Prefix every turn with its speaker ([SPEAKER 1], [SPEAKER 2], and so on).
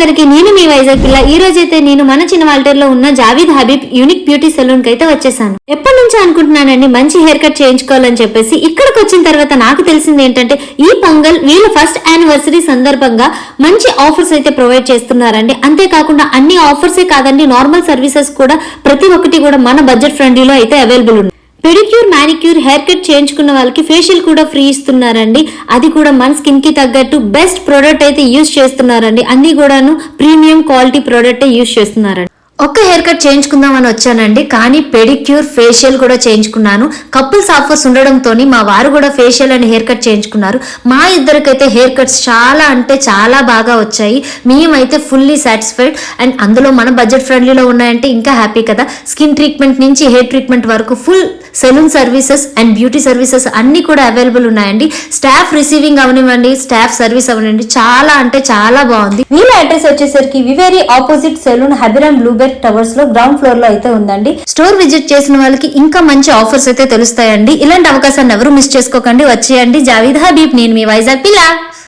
[SPEAKER 1] అందరికి నేను మీ వైజాగ్ పిల్ల. ఈ రోజైతే నేను మన చిన్న వాల్టర్లో ఉన్న Jawed Habib unique beauty salon కి అయితే వచ్చేసాను. ఎప్పటి నుంచి అనుకుంటున్నానండి మంచి హెయిర్ కట్ చేయించుకోవాలని చెప్పేసి. ఇక్కడికి వచ్చిన తర్వాత నాకు తెలిసింది ఏంటంటే ఈ పొంగల్ వీళ్ళ ఫస్ట్ యానివర్సరీ సందర్భంగా మంచి ఆఫర్స్ అయితే ప్రొవైడ్ చేస్తున్నారండి. అంతేకాకుండా అన్ని ఆఫర్సే కాదండి, నార్మల్ సర్వీసెస్ కూడా ప్రతి ఒక్కటి కూడా మన బడ్జెట్ ఫ్రెండ్లీలో అయితే అవైలబుల్ ఉంది. పెడిక్యూర్, మానిక్యూర్, హెయిర్ కట్ చేయించుకున్న వాళ్ళకి ఫేషియల్ కూడా ఫ్రీ ఇస్తున్నారండి. అది కూడా మన స్కిన్ కి తగ్గట్టు బెస్ట్ ప్రోడక్ట్ అయితే యూజ్ చేస్తున్నారండి. అన్ని కూడాను ప్రీమియం క్వాలిటీ ప్రోడక్ట్ యూజ్ చేస్తున్నారండి. ఒక్క హెయిర్ కట్ చేయించుకుందామని వచ్చానండి, కానీ పెడిక్యూర్, ఫేషియల్ కూడా చేయించుకున్నాను. కపుల్స్ ఆఫర్స్ ఉండడంతో మా వారు కూడా ఫేషియల్ అండ్ హెయిర్ కట్ చేయించుకున్నారు. మా ఇద్దరికైతే హెయిర్ కట్స్ చాలా అంటే చాలా బాగా వచ్చాయి. మేమైతే ఫుల్లీ సాటిస్ఫైడ్. అండ్ అందులో మన బడ్జెట్ ఫ్రెండ్లీలో ఉన్నాయంటే ఇంకా హ్యాపీ కదా. స్కిన్ ట్రీట్మెంట్ నుంచి హెయిర్ ట్రీట్మెంట్ వరకు full salon services and beauty services అన్ని కూడా అవైలబుల్ ఉన్నాయండి. స్టాఫ్ రిసీవింగ్ అవనివ్వండి, స్టాఫ్ సర్వీస్ అవనివ్వండి, చాలా అంటే చాలా బాగుంది. వీళ్ళ అడ్రస్ వచ్చేసరికి వివేరీ ఆపోజిట్ సెలూన్, హబీరామ్ బ్లూబెర్రీ టవర్స్ లో గ్రౌండ్ ఫ్లోర్ లో అయితే ఉందండి. స్టోర్ విజిట్ చేసిన వాళ్ళకి ఇంకా మంచి ఆఫర్స్ అయితే తెలుస్తాయండి. ఇలాంటి అవకాశాన్ని ఎవరు మిస్ చేసుకోకండి, వచ్చేయండి. జావీద్ హబీబ్, నేను మీ వైజాగ్ పిల్ల.